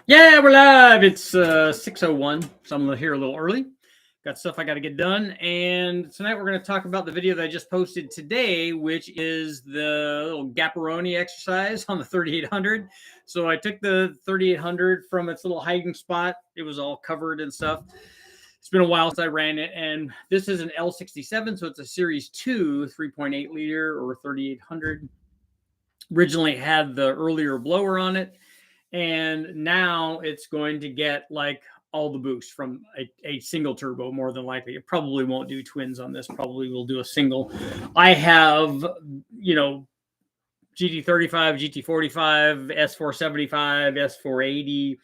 Yeah, we're live. It's 6:01, so I'm here a little early. Got stuff I got to get done. And tonight we're going to talk about the video that I just posted today, which is the little Gapperoni exercise on the 3800. So I took the 3800 from its little hiding spot. It was all covered and stuff. It's been a while since I ran it. And this is an L67, so it's a Series 2 3.8 liter or 3800. Originally had the earlier blower on it, and now it's going to get like all the boost from a single turbo. More than likely, it probably won't do twins on this. Probably will do a single. I have, GT35, GT45, S475, S480.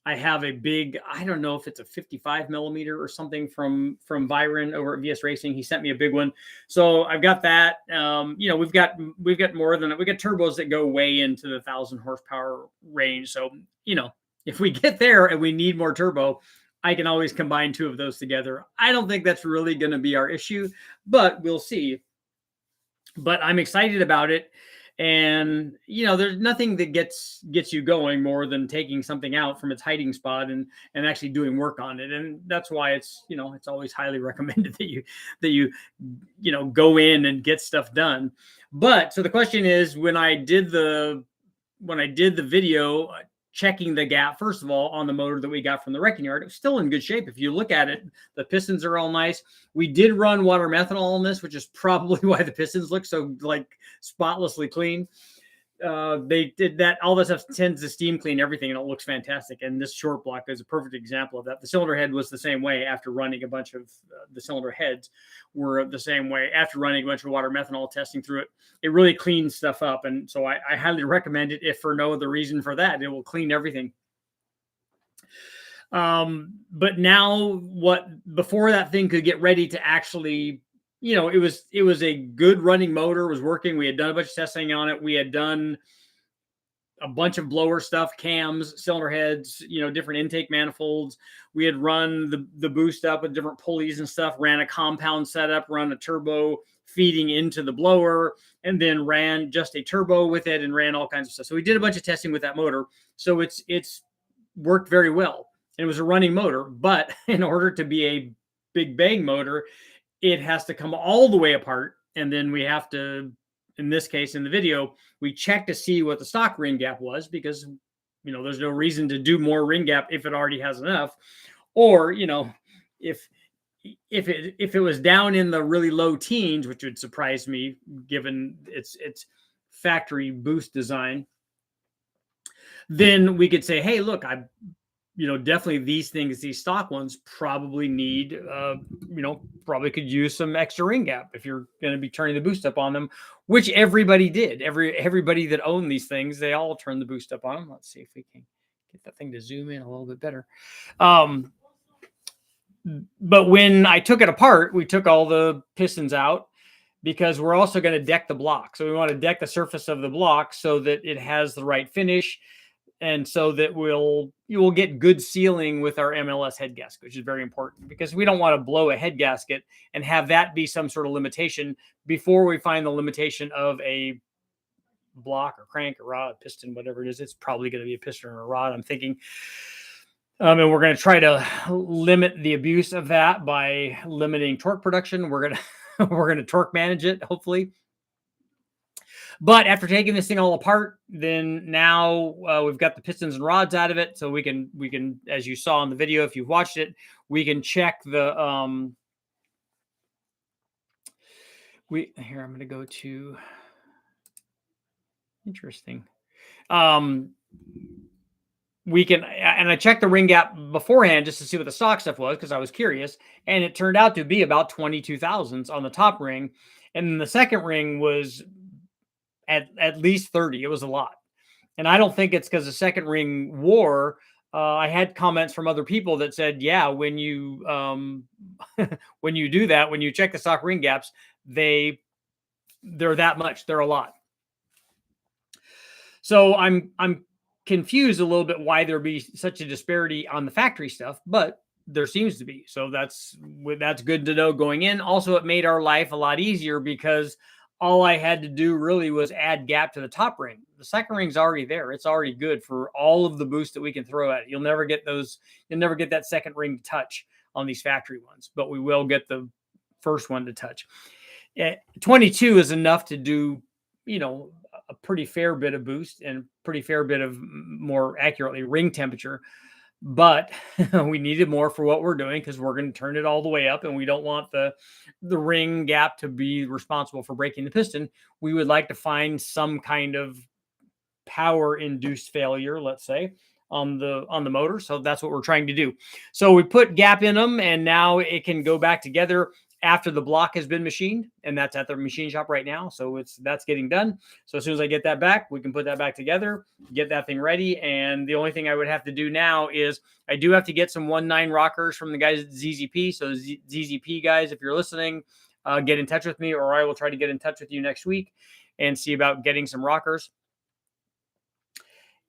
I have a big, I don't know if it's a 55 millimeter or something from Byron over at VS Racing. He sent me a big one. So I've got that. We've got more than, we got turbos that go way into the 1,000 horsepower range. So, if we get there and we need more turbo, I can always combine two of those together. I don't think that's really going to be our issue, but we'll see. But I'm excited about it. And there's nothing that gets you going more than taking something out from its hiding spot and actually doing work on it. And that's why it's always highly recommended that you go in and get stuff done. But so the question is, when I did the video checking the gap, first of all, on the motor that we got from the wrecking yard, it was still in good shape. If you look at it, the pistons are all nice. We did run water methanol on this, which is probably why the pistons look so like spotlessly clean. They did that. All this stuff tends to steam clean everything, and it looks fantastic. And this short block is a perfect example of that. The cylinder head was the same way after running a bunch of the cylinder heads were the same way after running a bunch of water methanol testing through it. It really cleans stuff up. And so I highly recommend it, if for no other reason for that. It will clean everything. But now before that thing could get ready to actually, it was a good running motor, was working. We had done a bunch of testing on it. We had done a bunch of blower stuff, cams, cylinder heads, different intake manifolds. We had run the boost up with different pulleys and stuff, ran a compound setup, run a turbo feeding into the blower, and then ran just a turbo with it and ran all kinds of stuff. So we did a bunch of testing with that motor. So it's worked very well. And it was a running motor, but in order to be a big bang motor, it has to come all the way apart. And then we have to, in this case, in the video, we check to see what the stock ring gap was, because, there's no reason to do more ring gap if it already has enough. Or, if it was down in the really low teens, which would surprise me given its factory boost design, then we could say, hey, look, definitely these stock ones probably need, probably could use some extra ring gap if you're going to be turning the boost up on them, which everybody did. Everybody that owned these things, they all turned the boost up on them. Let's see if we can get that thing to zoom in a little bit better. But when I took it apart, we took all the pistons out, because we're also going to deck the block. So we want to deck the surface of the block so that it has the right finish, and so that you will get good sealing with our MLS head gasket, which is very important, because we don't want to blow a head gasket and have that be some sort of limitation before we find the limitation of a block or crank or rod, piston, whatever it is. It's probably going to be a piston or a rod, I'm thinking. And we're going to try to limit the abuse of that by limiting torque production. We're going to torque manage it, hopefully. But after taking this thing all apart, then now we've got the pistons and rods out of it. So we can, as you saw in the video, if you've watched it, we can check the, here, I'm going to go to, interesting. We can, and I checked the ring gap beforehand just to see what the stock stuff was, because I was curious, and it turned out to be about 22 thousandths on the top ring. And then the second ring was at least 30. It was a lot. And I don't think it's because the second ring wore. I had comments from other people that said, yeah, when you when you do that, when you check the stock ring gaps, they're that much. They're a lot. So I'm confused a little bit why there'd be such a disparity on the factory stuff, but there seems to be. So that's good to know going in. Also, it made our life a lot easier, because all I had to do really was add gap to the top ring. The second ring's already there. It's already good for all of the boosts that we can throw at it. You'll never get those. You'll never get that second ring to touch on these factory ones, but we will get the first one to touch. 22 is enough to do, a pretty fair bit of boost and pretty fair bit of, more accurately, ring temperature. But we needed more for what we're doing because we're going to turn it all the way up, and we don't want the ring gap to be responsible for breaking the piston. We would like to find some kind of power induced failure, let's say, on the motor. So that's what we're trying to do. So we put gap in them, and now it can go back together after the block has been machined, and that's at the machine shop right now. So that's getting done. So as soon as I get that back, we can put that back together, get that thing ready. And the only thing I would have to do now is I do have to get some 1.9 rockers from the guys at ZZP. So ZZP guys, if you're listening, get in touch with me, or I will try to get in touch with you next week and see about getting some rockers.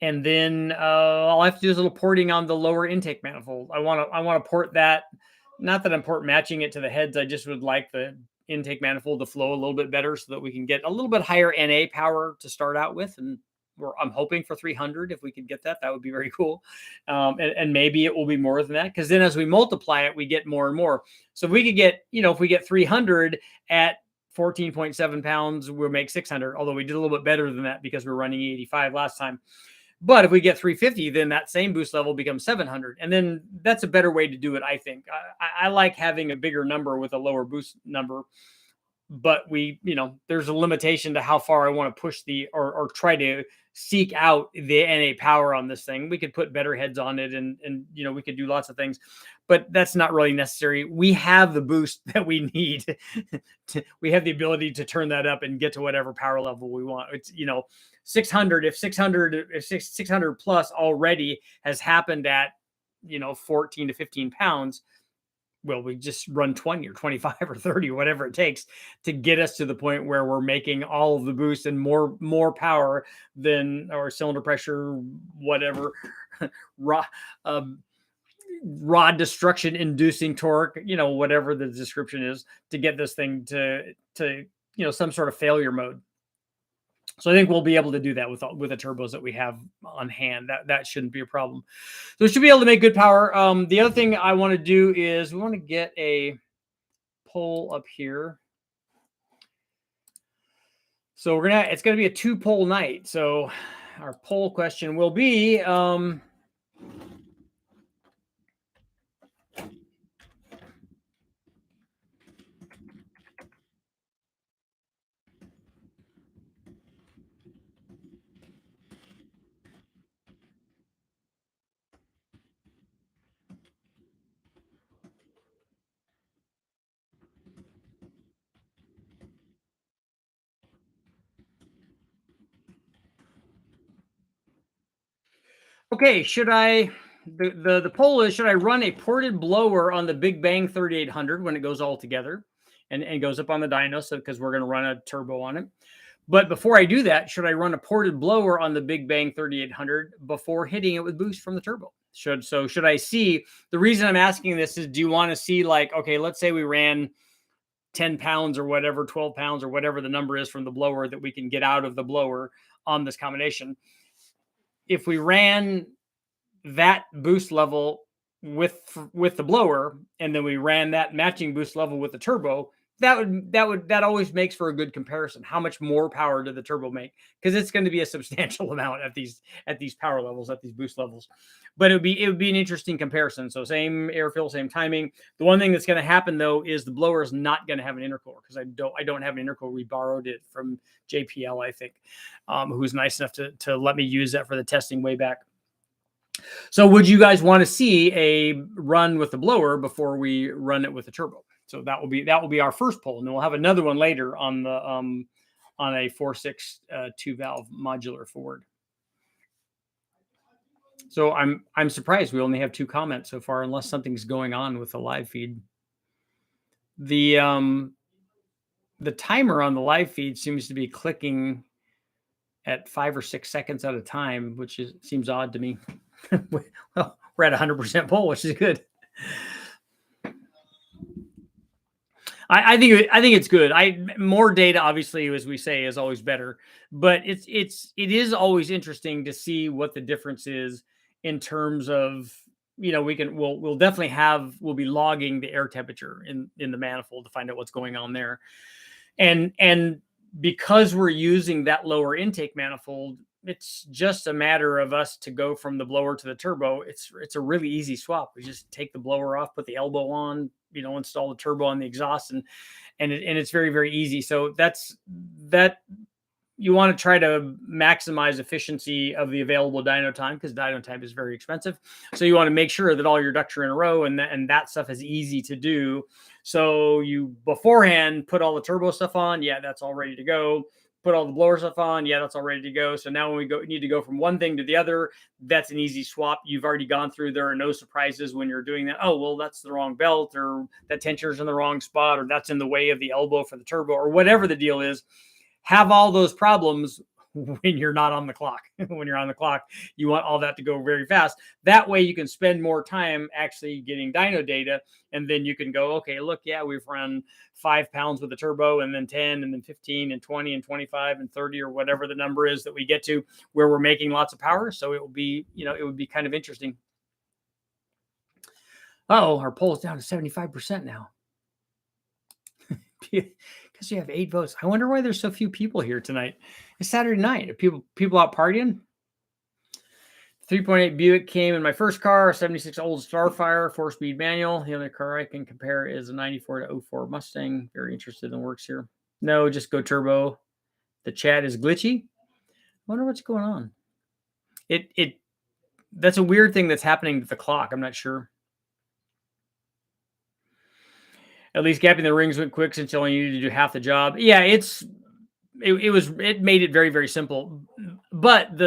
And then all I have to do is a little porting on the lower intake manifold. I want to port that. Not that I'm port matching it to the heads. I just would like the intake manifold to flow a little bit better so that we can get a little bit higher NA power to start out with. And I'm hoping for 300. If we could get that, that would be very cool. And maybe it will be more than that, because then as we multiply it, we get more and more. So if we could get, if we get 300 at 14.7 pounds, we'll make 600. Although we did a little bit better than that because we're running 85 last time. But if we get 350, then that same boost level becomes 700. And then that's a better way to do it, I think. I like having a bigger number with a lower boost number. But there's a limitation to how far I want to push or try to seek out the NA power on this thing. We could put better heads on it, and we could do lots of things, but that's not really necessary. We have the boost that we need. We have the ability to turn that up and get to whatever power level we want. It's 600. If 600 plus already has happened at 14 to 15 pounds. Well, we just run 20 or 25 or 30 or whatever it takes to get us to the point where we're making all of the boost and more power than our cylinder pressure, whatever, rod destruction inducing torque, whatever the description is, to get this thing to some sort of failure mode. So I think we'll be able to do that with the turbos that we have on hand. That shouldn't be a problem. So we should be able to make good power. The other thing I want to do is we want to get a pole up here. So it's gonna be a 2-pole night. So our pole question will be okay, the poll is, should I run a ported blower on the Big Bang 3800 when it goes all together and goes up on the dyno, so because we're going to run a turbo on it. But before I do that, should I run a ported blower on the Big Bang 3800 before hitting it with boost from the turbo? Should I see, the reason I'm asking this is, do you want to see, like, okay, let's say we ran 10 pounds or whatever, 12 pounds or whatever the number is from the blower that we can get out of the blower on this combination. If we ran that boost level with the blower, and then we ran that matching boost level with the turbo, that always makes for a good comparison. How much more power did the turbo make? Because it's going to be a substantial amount at these power levels, at these boost levels. But it would be an interesting comparison. So same air fill, same timing. The one thing that's going to happen though is the blower is not going to have an intercooler, because I don't have an intercooler. We borrowed it from JPL, I think, who was nice enough to let me use that for the testing way back. So would you guys want to see a run with the blower before we run it with the turbo? So that will be our first poll, and then we'll have another one later on the on a 4.6 2-valve modular Ford. So I'm surprised we only have 2 comments so far, unless something's going on with the live feed. The timer on the live feed seems to be clicking at 5 or 6 seconds at a time, which seems odd to me. Well, we're at 100% poll, which is good. I think it's good. More data, obviously, as we say, is always better. But it is always interesting to see what the difference is in terms of, we'll definitely we'll be logging the air temperature in the manifold to find out what's going on there. And because we're using that lower intake manifold, it's just a matter of us to go from the blower to the turbo. It's a really easy swap. We just take the blower off, put the elbow on, install the turbo on the exhaust, and it's very, very easy. So that you want to try to maximize efficiency of the available dyno time, because dyno time is very expensive. So you want to make sure that all your ducts are in a row, and that stuff is easy to do. So you beforehand put all the turbo stuff on. Yeah, that's all ready to go. Put all the blower stuff on. Yeah, that's all ready to go. So now when we need to go from one thing to the other, that's an easy swap. You've already gone through. There are no surprises when you're doing that. Oh, well, that's the wrong belt, or that tensioner's in the wrong spot, or that's in the way of the elbow for the turbo, or whatever the deal is. Have all those problems when you're not on the clock. When you're on the clock, you want all that to go very fast. That way you can spend more time actually getting dyno data, and then you can go, okay, look, yeah, we've run 5 pounds with the turbo, and then 10, and then 15, and 20, and 25, and 30, or whatever the number is that we get to, where we're making lots of power. So it will be, it would be kind of interesting. Oh, our poll is down to 75% now. Because you have 8 votes. I wonder why there's so few people here tonight. It's Saturday night. Are people out partying? 3.8 Buick came in my first car, a 76 old Starfire, 4-speed manual. The only car I can compare is a 94 to 04 Mustang. Very interested in works here. No, just go turbo. The chat is glitchy. I wonder what's going on. That's a weird thing that's happening to the clock. I'm not sure. At least gapping the rings went quick since you only needed to do half the job. Yeah, it made it very, very simple. But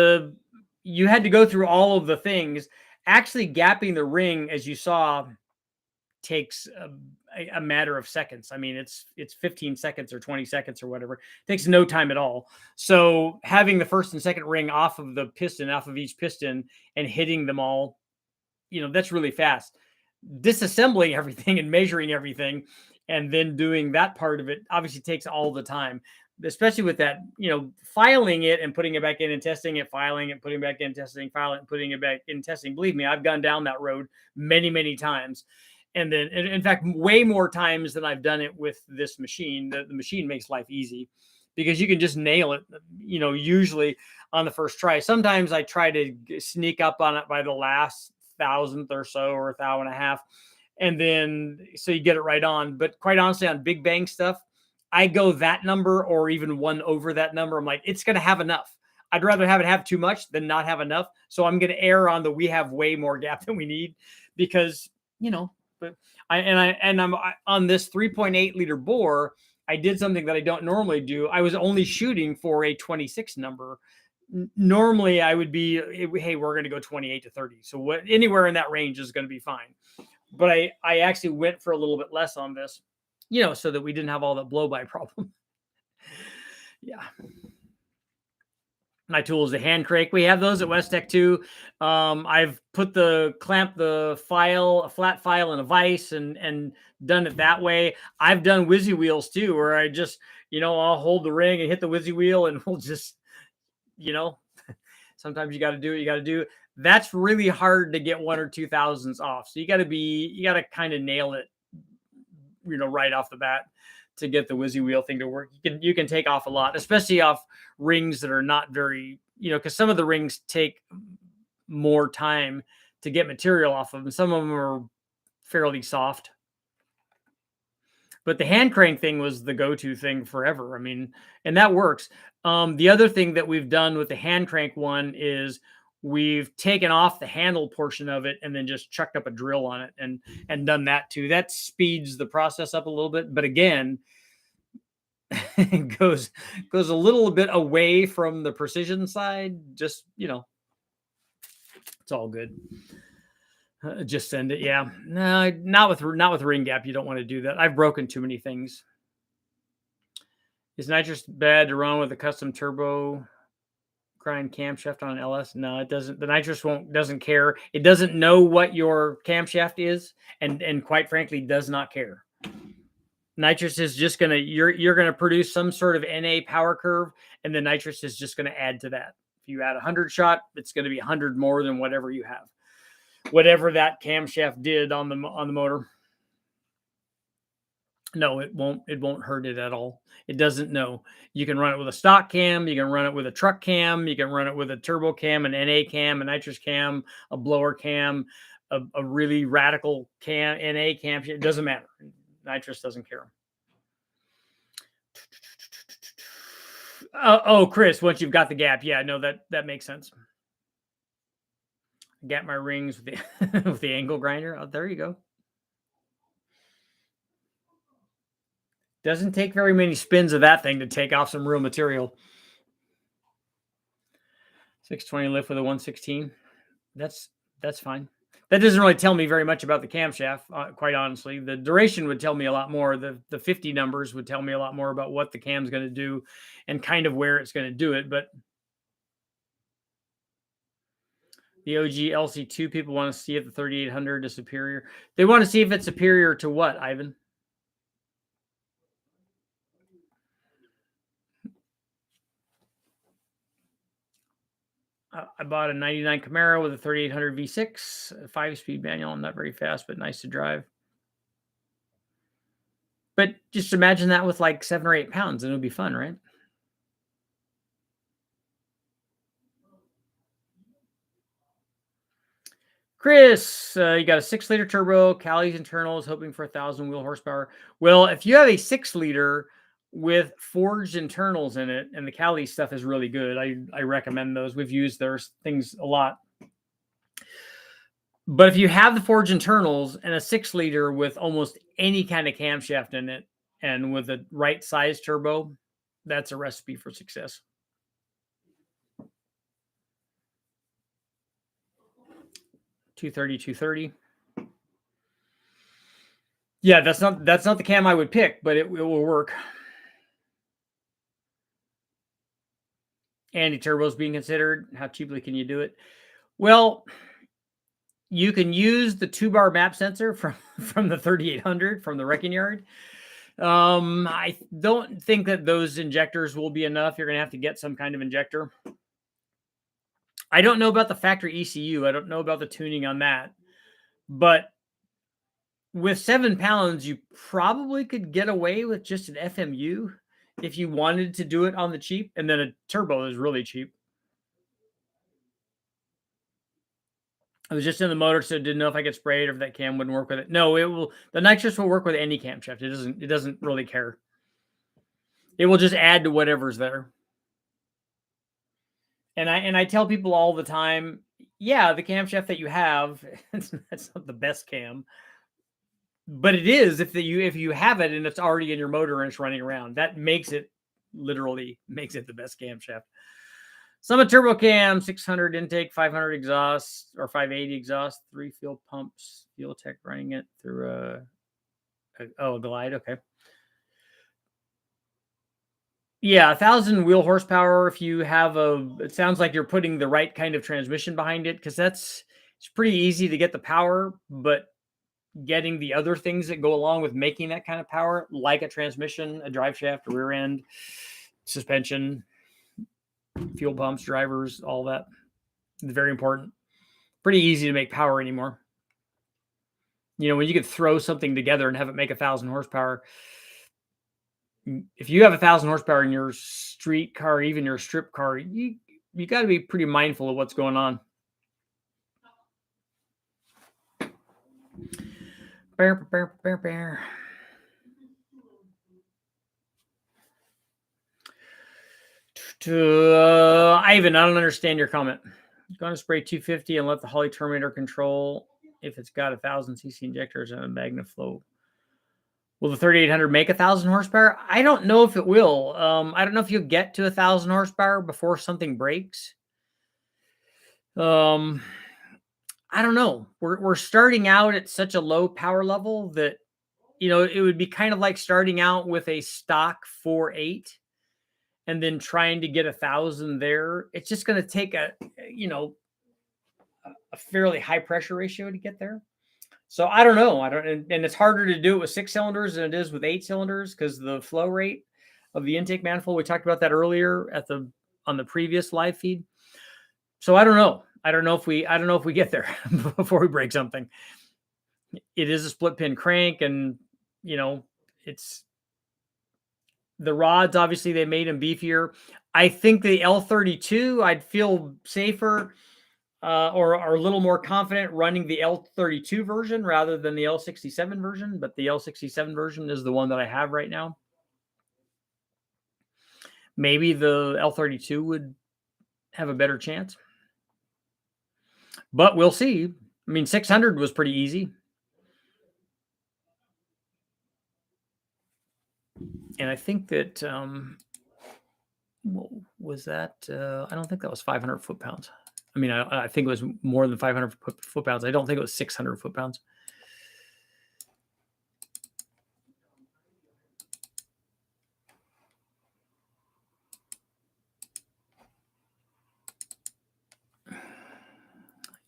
you had to go through all of the things. Actually gapping the ring, as you saw, takes a matter of seconds. I mean, it's 15 seconds or 20 seconds or whatever. It takes no time at all. So having the first and second ring off of the piston, off of each piston, and hitting them all, that's really fast. Disassembling everything and measuring everything and then doing that part of it obviously takes all the time, especially with that, filing it and putting it back in and testing it, filing it, putting it back in, testing, filing it, putting it back in, testing. Believe me, I've gone down that road many, many times. And then, in fact, way more times than I've done it with this machine. The machine makes life easy because you can just nail it, usually on the first try. Sometimes I try to sneak up on it by the last 1,000th or so, or 1,500, and then so you get it right on. But quite honestly, on big bang stuff, I go that number or even one over that number. I'm like, it's going to have enough. I'd rather have it have too much than not have enough. So I'm going to err on we have way more gap than we need, because but I'm on this 3.8 liter bore. I did something that I don't normally do. I was only shooting for a 26 number. Normally I would be, hey, we're going to go 28 to 30. So anywhere in that range is going to be fine. But I actually went for a little bit less on this, so that we didn't have all that blow by problem. Yeah. My tool is the hand crank. We have those at Westech too. I've put the flat file in a vise and done it that way. I've done whizzy wheels too, where I just, I'll hold the ring and hit the whizzy wheel, and we'll just, sometimes you got to do what you got to do. That's really hard to get 1 or 2 thousandths off. So you got to kind of nail it, right off the bat to get the whizzy wheel thing to work. You can take off a lot, especially off rings that are not very, because some of the rings take more time to get material off of them. Some of them are fairly soft. But the hand crank thing was the go-to thing forever. I mean, and that works. The other thing that we've done with the hand crank one is we've taken off the handle portion of it and then just chucked up a drill on it and done that too. That speeds the process up a little bit. But again, it goes a little bit away from the precision side. Just, it's all good. Just send it. Yeah. No, not with ring gap. You don't want to do that. I've broken too many things. Is Nitrous bad to run with a custom turbo grind camshaft on an LS? No, it doesn't. The Nitrous doesn't care. It doesn't know what your camshaft is, and quite frankly, does not care. Nitrous is just gonna you're gonna produce some sort of NA power curve, and the nitrous is just gonna add to that. If you add 100 shot, it's gonna be 100 more than whatever you have, whatever that camshaft did on the motor. No, it won't. It won't hurt it at all. It doesn't know. You can run it with a stock cam. You can run it with a truck cam. You can run it with a turbo cam, an NA cam, a nitrous cam, a blower cam, a really radical cam, NA cam. It doesn't matter. Nitrous doesn't care. Oh, Chris, once you've got the gap, yeah, no, that makes sense. Gap my rings with the with the angle grinder. Oh, there you go. Doesn't take very many spins of that thing to take off some real material. 620 lift with a 116. That's fine. That doesn't really tell me very much about the camshaft, quite honestly. The duration would tell me a lot more. The 50 numbers would tell me a lot more about what the cam's going to do and kind of where it's going to do it. But the OG LC2 people want to see if the 3800 is superior. They want to see if it's superior to what, Ivan? I bought a 99 Camaro with a 3800 V6, a 5-speed manual. Not very fast, but nice to drive. But just imagine that with like 7 or 8 pounds, and it would be fun, right? Chris, you got a 6-liter turbo, Cali's internals, hoping for 1,000 wheel horsepower. Well, if you have a 6-liter with forged internals in it, and the Cali stuff is really good, I recommend those. We've used their things a lot. But if you have the forged internals and a 6-liter with almost any kind of camshaft in it, and with a right size turbo, that's a recipe for success. $230. Yeah, that's not the cam I would pick, but it will work. Anti-turbos being considered. How cheaply can you do it? Well, you can use the 2-bar map sensor from the 3800 from the wrecking yard. I don't think that those injectors will be enough. You're going to have to get some kind of injector. I don't know about the factory ECU. I don't know about the tuning on that. But with 7 pounds, you probably could get away with just an FMU if you wanted to do it on the cheap. And then a turbo is really cheap. I was just in the motor, so didn't know if I could spray it or if that cam wouldn't work with it. No, it will. The nitrous will work with any camshaft. It doesn't really care. It will just add to whatever's there. And I tell people all the time, yeah, the camshaft that you have, that's not the best cam, but it is if you have it and it's already in your motor and it's running around. That literally makes it the best camshaft. Summit turbo cam, 600 intake, 500 exhaust or 580 exhaust, 3 fuel pumps, fuel tech running it through a glide. Okay. Yeah, 1,000 wheel horsepower. If you have it sounds like you're putting the right kind of transmission behind it, because it's pretty easy to get the power, but getting the other things that go along with making that kind of power, like a transmission, a drive shaft, a rear end, suspension, fuel pumps, drivers, all that, is very important. Pretty easy to make power anymore. You know, when you could throw something together and have it make 1,000 horsepower. If you have 1,000 horsepower in your street car, even your strip car, you got to be pretty mindful of what's going on. Ivan, I don't understand your comment. You're going to spray 250 and let the Holly Terminator control if it's got 1,000 cc injectors and a magnet flow. Will the 3800 make 1,000 horsepower? I don't know if it will. I don't know if you'll get to 1,000 horsepower before something breaks. I don't know. We're starting out at such a low power level that, you know, it would be kind of like starting out with a stock 4.8 and then trying to get 1,000 there. It's just going to take a fairly high pressure ratio to get there. So I don't know. I don't, and it's harder to do it with 6 cylinders than it is with 8 cylinders because the flow rate of the intake manifold. We talked about that earlier on the previous live feed. So I don't know. I don't know if we get there before we break something. It is a split pin crank, and it's the rods. Obviously, they made them beefier. I think the L32, I'd feel safer or are a little more confident running the L32 version rather than the L67 version. But the L67 version is the one that I have right now. Maybe the L32 would have a better chance, but we'll see. I mean, 600 was pretty easy. And I think that, what was that? I don't think that was 500 foot-pounds. I mean, I think it was more than 500 foot-pounds. I don't think it was 600 foot-pounds.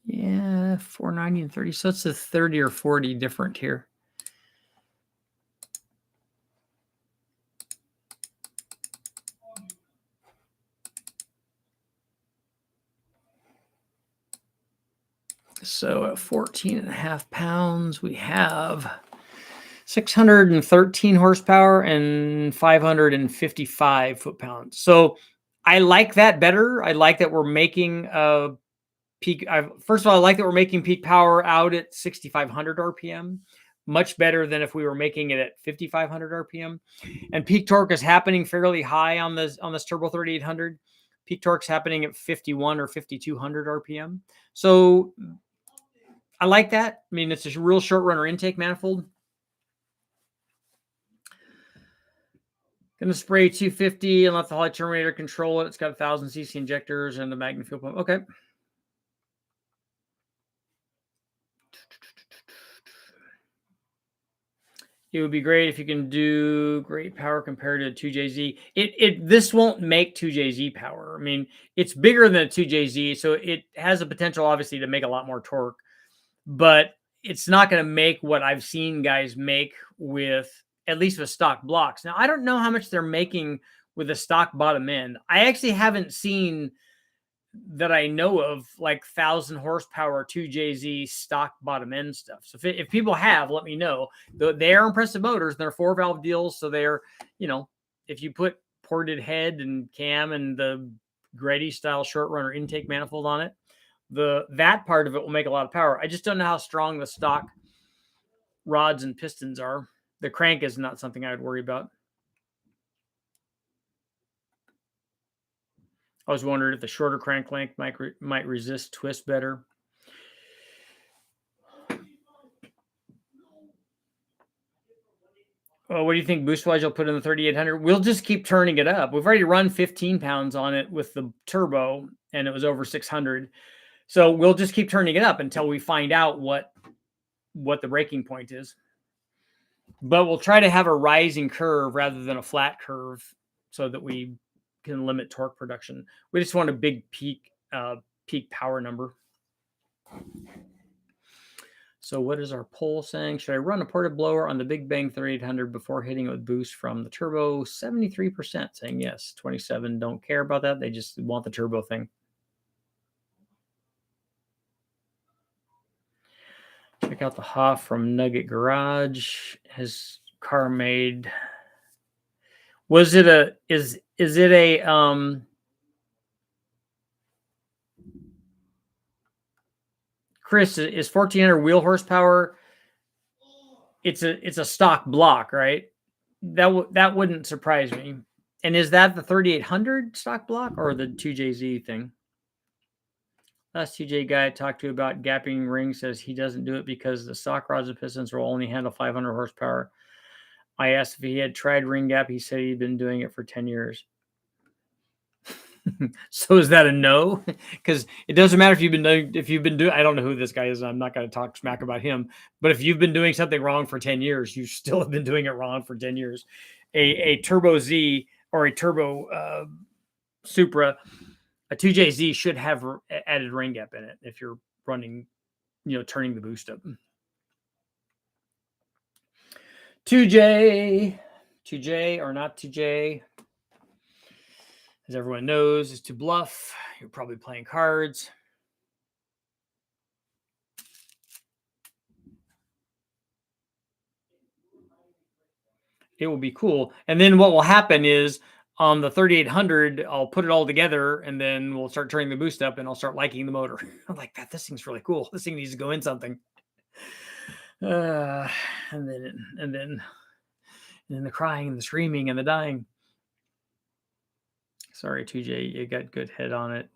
Yeah, 490 and 30. So it's a 30 or 40 different here. So at 14 and a half pounds, we have 613 horsepower and 555 foot-pounds. So I like that better. I like that we're making peak. First of all, I like that we're making peak power out at 6,500 RPM. Much better than if we were making it at 5,500 RPM. And peak torque is happening fairly high on this Turbo 3800. Peak torque's happening at 51 or 5,200 RPM. So I like that. I mean, it's a real short runner intake manifold. Going to spray 250 and let the Holly Terminator control it. It's got 1,000 cc injectors and the magnet fuel pump. Okay. It would be great if you can do great power compared to 2JZ. This won't make 2JZ power. I mean, it's bigger than a 2JZ, so it has a potential, obviously, to make a lot more torque. But it's not going to make what I've seen guys make with, at least with stock blocks. Now, I don't know how much they're making with a stock bottom end. I actually haven't seen that I know of like 1,000 horsepower 2JZ stock bottom end stuff. So if people have, let me know. They are impressive motors. They're 4-valve deals, so they're, if you put ported head and cam and the Grady style short runner intake manifold on it, that part of it will make a lot of power. I just don't know how strong the stock rods and pistons are. The crank is not something I would worry about. I was wondering if the shorter crank length might resist twist better. Well, what do you think boost wise you'll put in the 3800? We'll just keep turning it up. We've already run 15 pounds on it with the turbo, and it was over 600. So we'll just keep turning it up until we find out what the breaking point is. But we'll try to have a rising curve rather than a flat curve so that we can limit torque production. We just want a big peak power number. So what is our poll saying? Should I run a ported blower on the Big Bang 3800 before hitting it with boost from the turbo? 73% saying yes. 27 don't care about that. They just want the turbo thing. Check out the Hoff from Nugget Garage. His car made. Was it a? Is it a? Chris, is 1,400 wheel horsepower? It's a stock block, right? That wouldn't surprise me. And is that the 3,800 stock block or the 2JZ thing? Last 2J guy I talked to about gapping rings says he doesn't do it because the stock rods and pistons will only handle 500 horsepower. I asked if he had tried ring gap. He said he'd been doing it for 10 years. So is that a no? Because it doesn't matter if you've been doing, I don't know who this guy is. I'm not going to talk smack about him, but if you've been doing something wrong for 10 years, you still have been doing it wrong for 10 years. A Turbo Z or a Turbo Supra, a 2JZ should have added ring gap in it if you're running, turning the boost up. 2J. 2J or not 2J. As everyone knows, is to bluff. You're probably playing cards. It will be cool. And then what will happen is on the 3800, I'll put it all together and then we'll start turning the boost up and I'll start liking the motor. I'm like, that this thing's really cool. This thing needs to go in something. And then the crying and the screaming and the dying. Sorry, 2J, you got good head on it.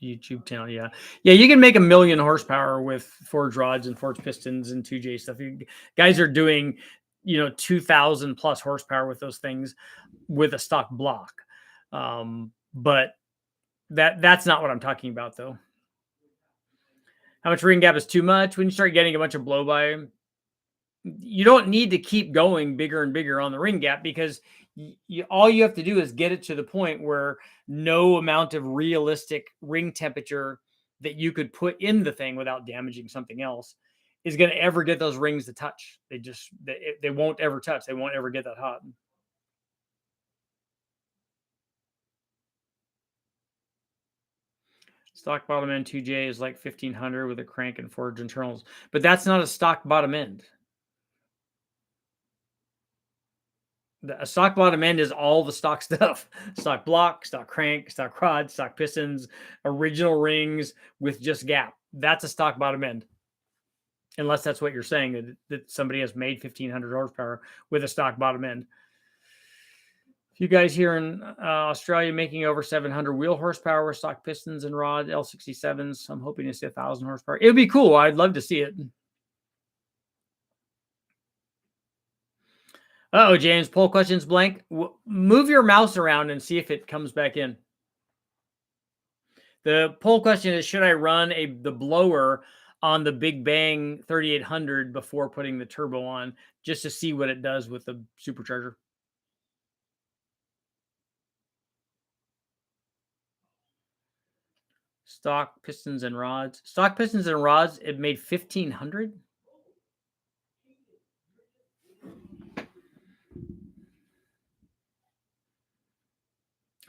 YouTube channel, yeah. You can make 1,000,000 horsepower with forged rods and forged pistons and 2J stuff. Guys are doing 2,000 plus horsepower with those things with a stock block. But that's not what I'm talking about, though. How much ring gap is too much? When you start getting a bunch of blow by, you don't need to keep going bigger and bigger on the ring gap, because all you have to do is get it to the point where no amount of realistic ring temperature that you could put in the thing without damaging something else is going to ever get those rings to touch. They won't ever touch. They won't ever get that hot. Stock bottom end 2J is like 1,500 with a crank and forged internals, but that's not a stock bottom end. A stock bottom end is all the stock stuff: stock block, stock crank, stock rod, stock pistons, original rings with just gap. That's a stock bottom end. Unless that's what you're saying, that somebody has made 1,500 horsepower with a stock bottom end. You guys here in Australia making over 700 wheel horsepower with stock pistons and rod L67s. I'm hoping to see 1,000 horsepower. It would be cool. I'd love to see it. Oh, James, poll questions blank. Move your mouse around and see if it comes back in. The poll question is, should I run the blower on the Big Bang 3800 before putting the turbo on, just to see what it does with the supercharger? Stock pistons and rods. Stock pistons and rods, it made 1,500?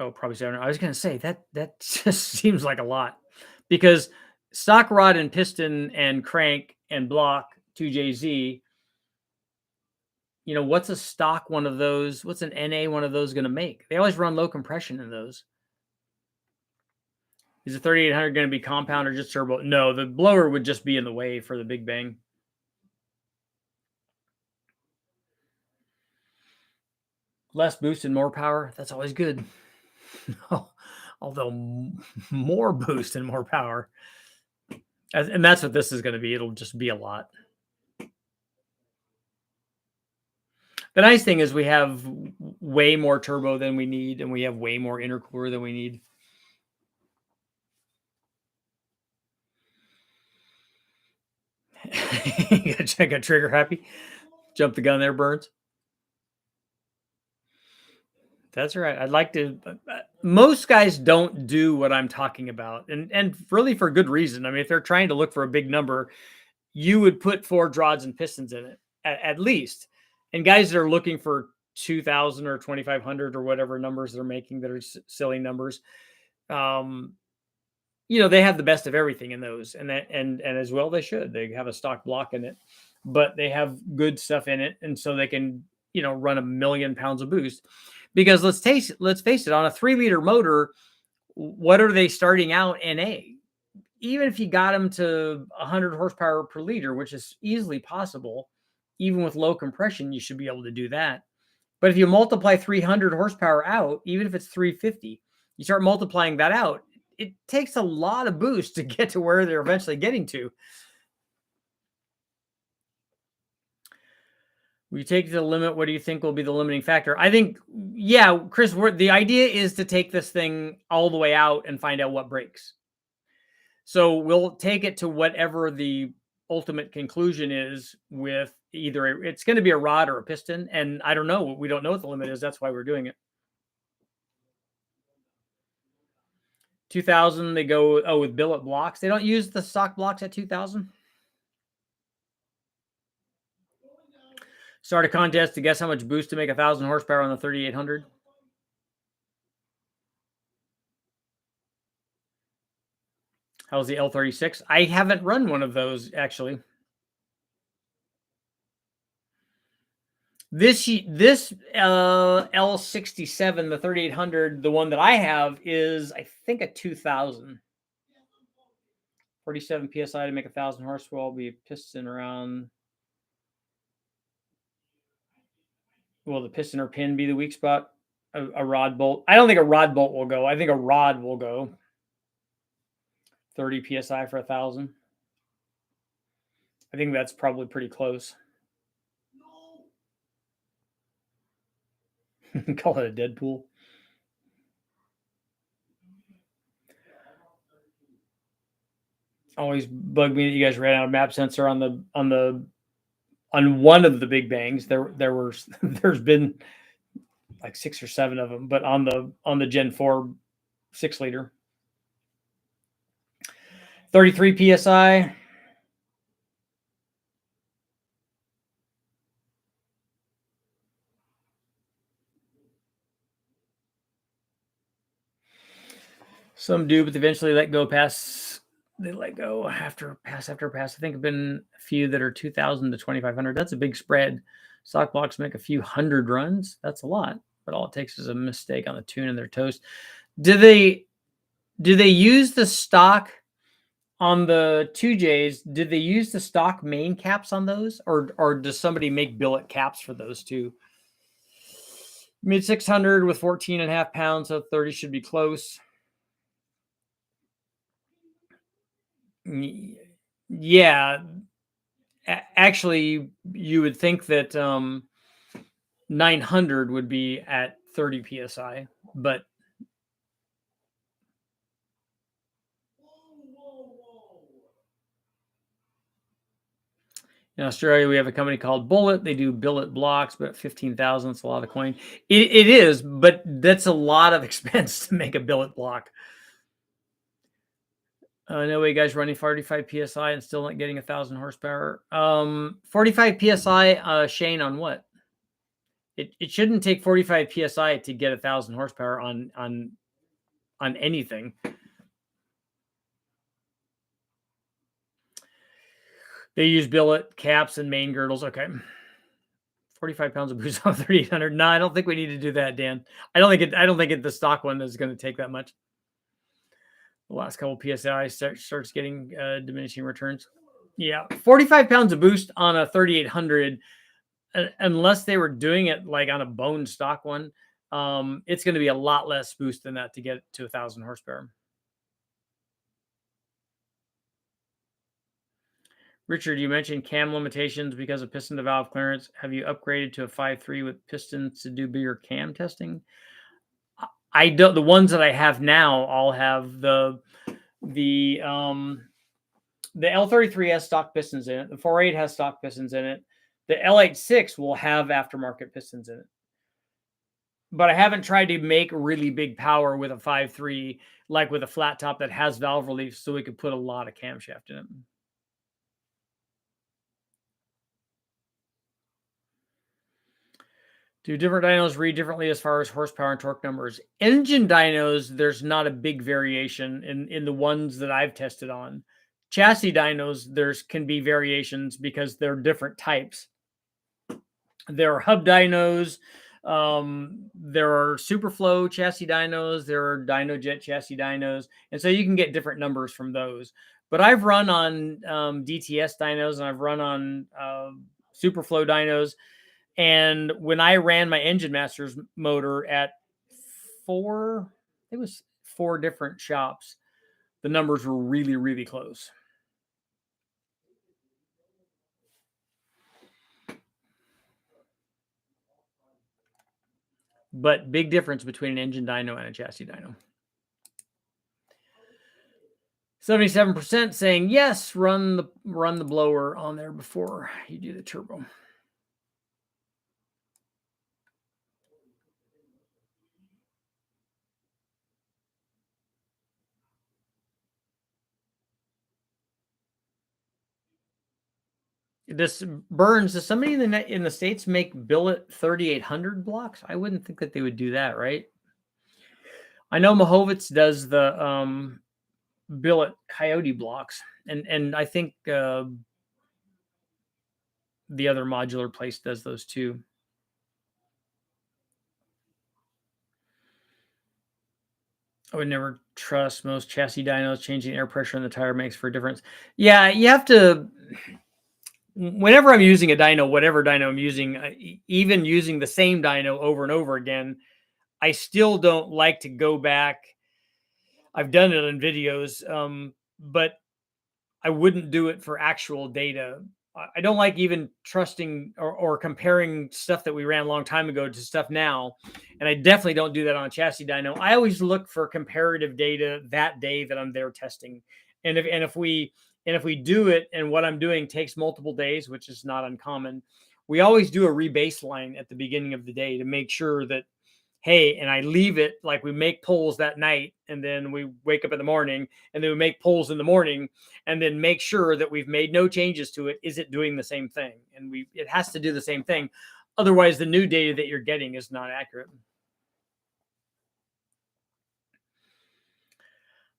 Oh, probably 700. I was going to say that just seems like a lot, because stock rod and piston and crank and block 2JZ, what's a stock one of those? What's an NA one of those going to make? They always run low compression in those. Is the 3800 going to be compound or just turbo? No, the blower would just be in the way for the Big Bang. Less boost and more power. That's always good. Although more boost and more power. And that's what this is going to be. It'll just be a lot. The nice thing is we have way more turbo than we need, and we have way more intercooler than we need. You gotta check out Trigger Happy. Jump the gun there, Burns. That's right. I'd like to. Most guys don't do what I'm talking about, and really for good reason. I mean, if they're trying to look for a big number, you would put forged rods and pistons in it at least. And guys that are looking for 2,000 or 2,500 or whatever numbers they're making that are silly numbers, they have the best of everything in those, and as well they should. They have a stock block in it, but they have good stuff in it, and so they can run 1,000,000 pounds of boost. Because let's face it, on a 3-liter motor, what are they starting out NA? Even if you got them to 100 horsepower per liter, which is easily possible, even with low compression, you should be able to do that. But if you multiply 300 horsepower out, even if it's 350, you start multiplying that out, it takes a lot of boost to get to where they're eventually getting to. We take to the limit. What do you think will be the limiting factor? I think, yeah, Chris, the idea is to take this thing all the way out and find out what breaks. So we'll take it to whatever the ultimate conclusion is with either it's going to be a rod or a piston. And I don't know. We don't know what the limit is. That's why we're doing it. 2,000, they go, with billet blocks. They don't use the stock blocks at 2,000. Start a contest to guess how much boost to make 1,000 horsepower on the 3800. How's the L36? I haven't run one of those, actually. This L67, the 3800, the one that I have is, I think, a 2000. 47 psi to make 1,000 horsepower. Will be a piston around. Will the piston or pin be the weak spot? A rod bolt. I don't think a rod bolt will go. I think a rod will go. 30 psi for 1,000. I think that's probably pretty close. Call it a Deadpool. Always bugged me that you guys ran out of map sensor on one of the big bangs. There's been like 6 or 7 of them, but on the Gen 4 6-liter. 33 psi. Some do, but eventually let go past. They let go after pass after pass. I think have been a few that are 2,000 to 2,500. That's a big spread. Stock blocks make a few hundred runs. That's a lot, but all it takes is a mistake on the tune and they're toast. Do they use the stock on the 2Js? Did they use the stock main caps on those, or does somebody make billet caps for those two? Mid 600 with 14.5 pounds, so 30 should be close. Yeah, actually, you would think that 900 would be at 30 psi, but in Australia, we have a company called Bullet. They do billet blocks, but 15,000, it's a lot of coin. It is, but that's a lot of expense to make a billet block. No way, guys, running 45 psi and still not getting 1,000 horsepower. 45 psi, Shane, on what? It shouldn't take 45 psi to get 1,000 horsepower on anything. They use billet caps and main girdles. Okay. 45 pounds of boost on 3,800. No, I don't think we need to do that, Dan. I don't think the stock one is going to take that much. The last couple PSI starts getting diminishing returns. Yeah, 45 pounds of boost on a 3,800, unless they were doing it like on a bone stock one, it's going to be a lot less boost than that to get to 1,000 horsepower. Richard, you mentioned cam limitations because of piston to valve clearance. Have you upgraded to a 5.3 with pistons to do bigger cam testing? I don't. The ones that I have now all have the L33 has stock pistons in it. The 4.8 has stock pistons in it. The L86 will have aftermarket pistons in it. But I haven't tried to make really big power with a 5.3, like with a flat top that has valve relief, so we could put a lot of camshaft in it. Do different dynos read differently as far as horsepower and torque numbers? Engine dynos, there's not a big variation in the ones that I've tested on. Chassis dynos, there's can be variations because they're different types. There are hub dynos. There are Superflow chassis dynos. There are DynoJet chassis dynos. And so you can get different numbers from those. But I've run on DTS dynos and I've run on Superflow dynos. And when I ran my Engine Masters motor at 4 different shops, the numbers were really, really close. But big difference between an engine dyno and a chassis dyno. 77% saying yes, run the blower on there before you do the turbo. This Burns, does somebody in the States make billet 3800 blocks? I wouldn't think that they would do that, right? I know Mahovitz does the billet coyote blocks, and I think the other modular place does those too. I would never trust most chassis dynos. Changing air pressure in the tire makes for a difference. Yeah, you have to. Whenever I'm using a dyno, whatever dyno I'm using, even using the same dyno over and over again, I still don't like to go back. I've done it in videos, but I wouldn't do it for actual data. I don't like even trusting or comparing stuff that we ran a long time ago to stuff now. And I definitely don't do that on a chassis dyno. I always look for comparative data that day that I'm there testing. If we do it and what I'm doing takes multiple days, which is not uncommon, we always do a rebaseline at the beginning of the day to make sure that, hey, and I leave it like we make polls that night, and then we wake up in the morning, and then we make polls in the morning, and then make sure that we've made no changes to it. Is it doing the same thing? And it has to do the same thing. Otherwise, the new data that you're getting is not accurate.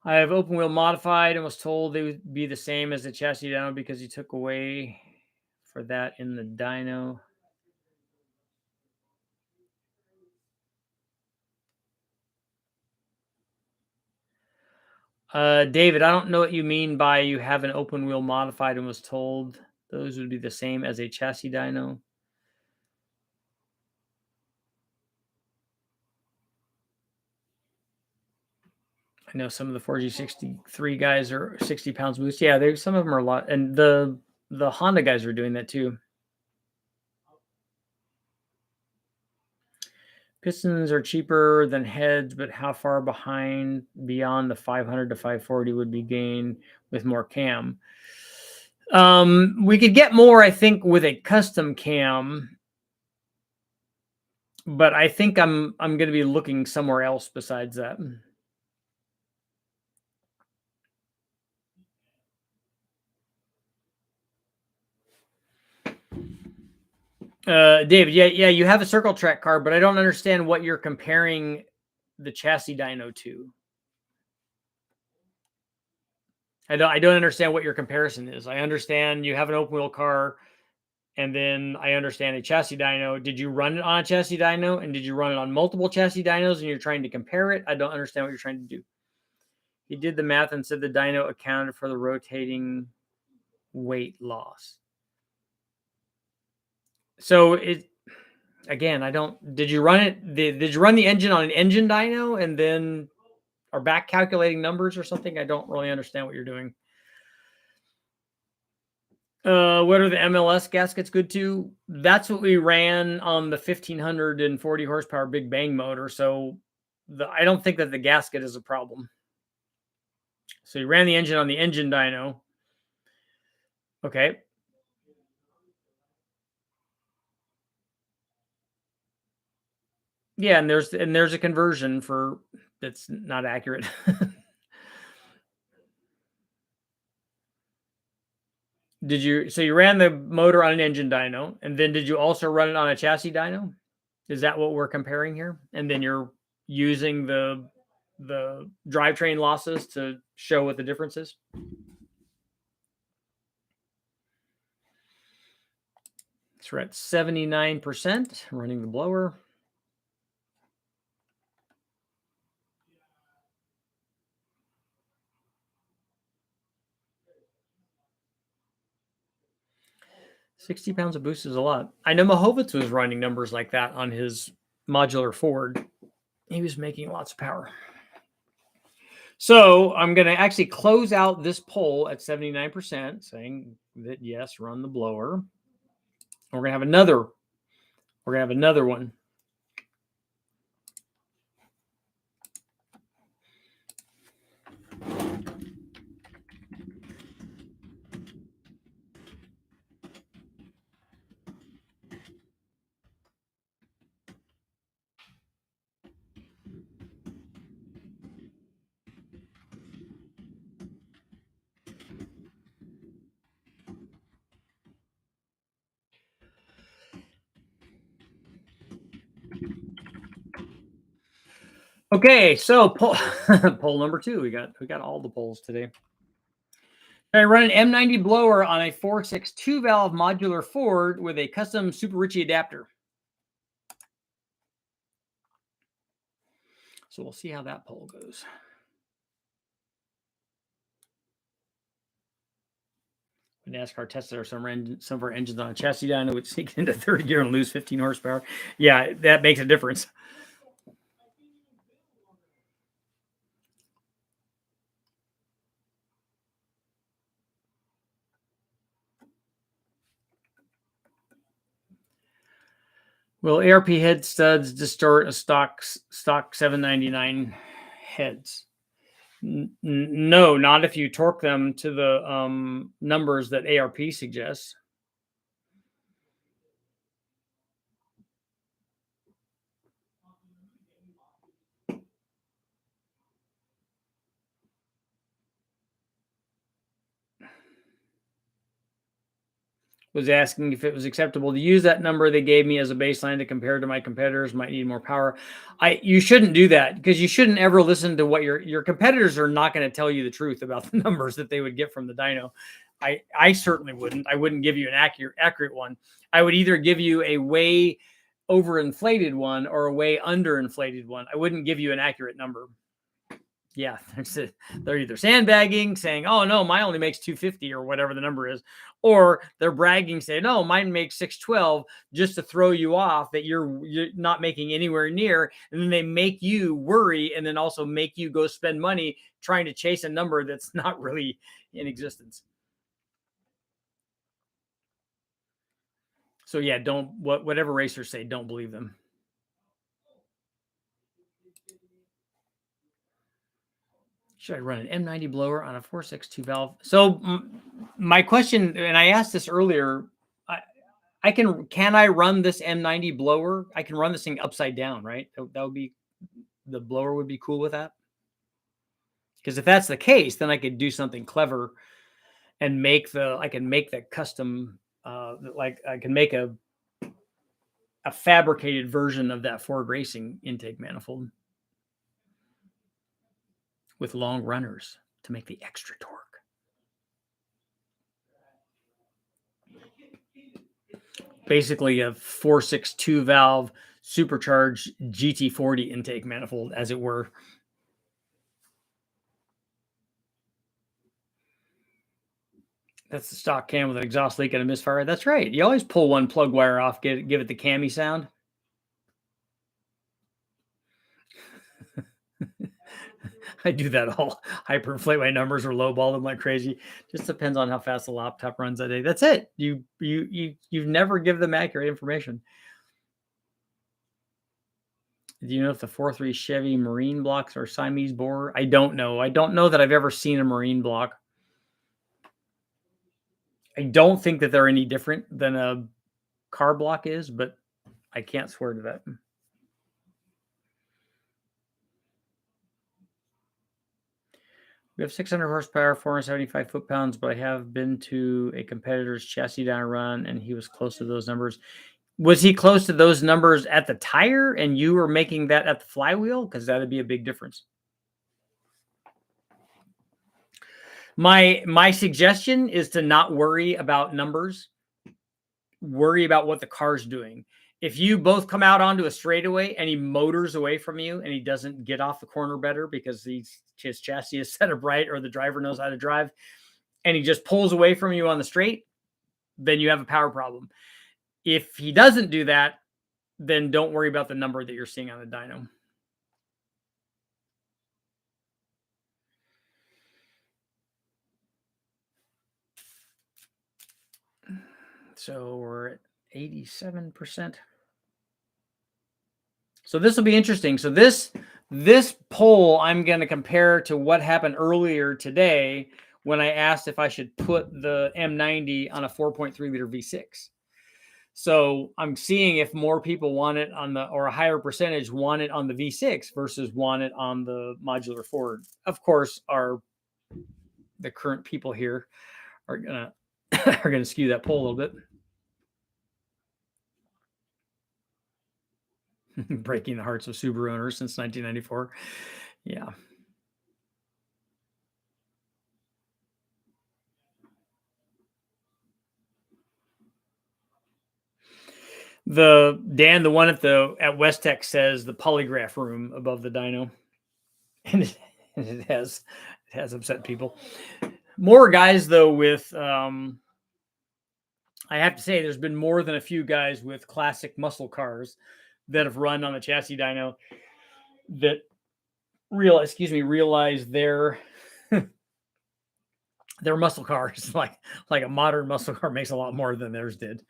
I have open wheel modified and was told they would be the same as the chassis dyno because he took away for that in the dyno. David, I don't know what you mean by you have an open wheel modified and was told those would be the same as a chassis dyno. I know some of the 4G63 guys are 60 pounds boost. Yeah, there's some of them are a lot, and the Honda guys are doing that too. Pistons are cheaper than heads, but how far behind beyond the 500 to 540 would be gained with more cam? We could get more, I think, with a custom cam, but I think I'm going to be looking somewhere else besides that. David, yeah, you have a circle track card, but I don't understand what you're comparing the chassis dyno to. I don't understand what your comparison is. I understand you have an open wheel car, and then I understand a chassis dyno. Did you run it on a chassis dyno, and did you run it on multiple chassis dynos, and you're trying to compare it? I don't understand what you're trying to do. He did the math and said the dyno accounted for the rotating weight loss. So again, I don't. Did you run it? Did you run the engine on an engine dyno and then are back calculating numbers or something? I don't really understand what you're doing. What are the MLS gaskets good to? That's what we ran on the 1540 horsepower Big Bang motor. So I don't think that the gasket is a problem. So you ran the engine on the engine dyno. Okay. Yeah, and there's a conversion for that's not accurate. So you ran the motor on an engine dyno, and then did you also run it on a chassis dyno? Is that what we're comparing here? And then you're using the drivetrain losses to show what the difference is? So we're at 79% running the blower. $60 of boost is a lot. I know Mahovitz was running numbers like that on his modular Ford. He was making lots of power. So I'm going to actually close out this poll at 79%, saying that yes, run the blower. We're going to have another. We're going to have another one. Okay, so poll, poll number 2. We got all the polls today. I run an M90 blower on a 4.6 valve modular Ford with a custom Super Richie adapter. So we'll see how that poll goes. NASCAR tested some of our engines on a chassis dyno, which sink into third gear and lose 15 horsepower. Yeah, that makes a difference. Will ARP head studs distort a stock 799 heads? No, not if you torque them to the numbers that ARP suggests. Was asking if it was acceptable to use that number they gave me as a baseline to compare to my competitors. Might need more power. You shouldn't do that, because you shouldn't ever listen to what your competitors are not going to tell you the truth about the numbers that they would get from the dyno. I certainly wouldn't. I wouldn't give you an accurate one. I would either give you a way overinflated one or a way underinflated one. I wouldn't give you an accurate number. Yeah, they're either sandbagging, saying, "Oh no, mine only makes 250 or whatever the number is," or they're bragging, saying, "No, mine makes 612," just to throw you off that you're not making anywhere near, and then they make you worry, and then also make you go spend money trying to chase a number that's not really in existence. So yeah, don't whatever racers say, don't believe them. Should I run an M90 blower on a 4.6 valve? So my question, and I asked this earlier, I can I run this M90 blower? I can run this thing upside down, right? That would be, the blower would be cool with that. Because if that's the case, then I could do something clever and I can make the custom, like I can make a fabricated version of that Ford Racing intake manifold with long runners to make the extra torque. Basically a 4.6 valve supercharged GT40 intake manifold, as it were. That's the stock cam with an exhaust leak and a misfire. That's right. You always pull one plug wire off, give it the cami sound. I do that all. Hyperinflate my numbers or lowball them like crazy. Just depends on how fast the laptop runs that day. That's it. You never give them accurate information. Do you know if the 4.3 Chevy Marine blocks are Siamese bore? I don't know. I don't know that I've ever seen a Marine block. I don't think that they're any different than a car block is, but I can't swear to that. We have 600 horsepower, 475 foot-pounds, but I have been to a competitor's chassis down run, and he was close to those numbers. Was he close to those numbers at the tire, and you were making that at the flywheel? Because that would be a big difference. My suggestion is to not worry about numbers. Worry about what the car's doing. If you both come out onto a straightaway and he motors away from you and he doesn't get off the corner better because his chassis is set up right, or the driver knows how to drive, and he just pulls away from you on the straight, then you have a power problem. If he doesn't do that, then don't worry about the number that you're seeing on the dyno. So we're at 87%. So this will be interesting. So this poll I'm going to compare to what happened earlier today when I asked if I should put the M90 on a 4.3 liter V6. So I'm seeing if more people want it on or a higher percentage want it on the V6 versus want it on the modular Ford. Of course, the current people here are gonna skew that poll a little bit. Breaking the hearts of Subaru owners since 1994. Yeah. The one at West Tech says the polygraph room above the dyno, and it has upset people. More guys though with I have to say there's been more than a few guys with classic muscle cars that have run on the chassis dyno that realize their their muscle cars like a modern muscle car makes a lot more than theirs did.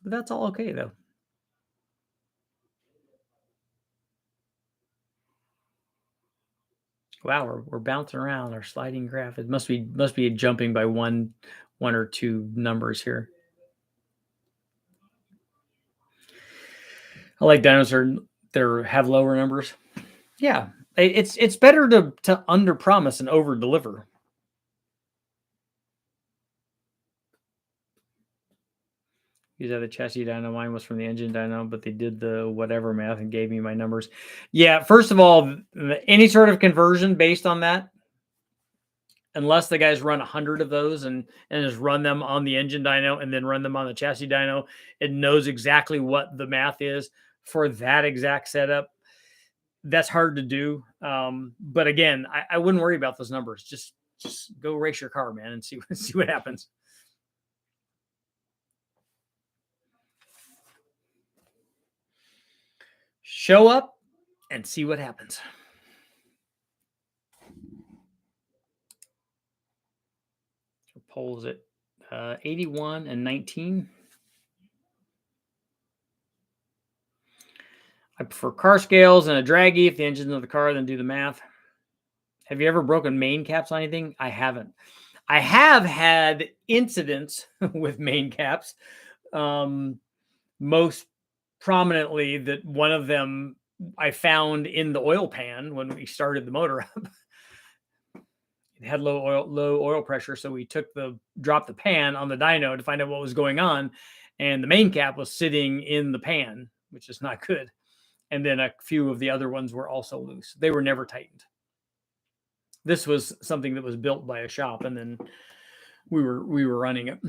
But that's all okay though. Wow, we're bouncing around our sliding graph. It must be jumping by one or two numbers here. I like dynos they have lower numbers. Yeah, it's better to under promise and over deliver. These are the chassis dyno. Mine was from the engine dyno, but they did the whatever math and gave me my numbers. Yeah, first of all, any sort of conversion based on that, unless the guys run 100 of those and just run them on the engine dyno and then run them on the chassis dyno, it knows exactly what the math is for that exact setup. That's hard to do. But again, I wouldn't worry about those numbers. Just go race your car, man, and see what happens. Show up and see what happens. Polls at 81 and 19. I prefer car scales and a draggy if the engine's of the car, then do the math. Have you ever broken main caps on anything? I haven't. I have had incidents with main caps. Most prominently that one of them I found in the oil pan when we started the motor up. It had low oil pressure, so we dropped the pan on the dyno to find out what was going on, and the main cap was sitting in the pan, which is not good. And then a few of the other ones were also loose. They were never tightened. This was something that was built by a shop, and then we were running it.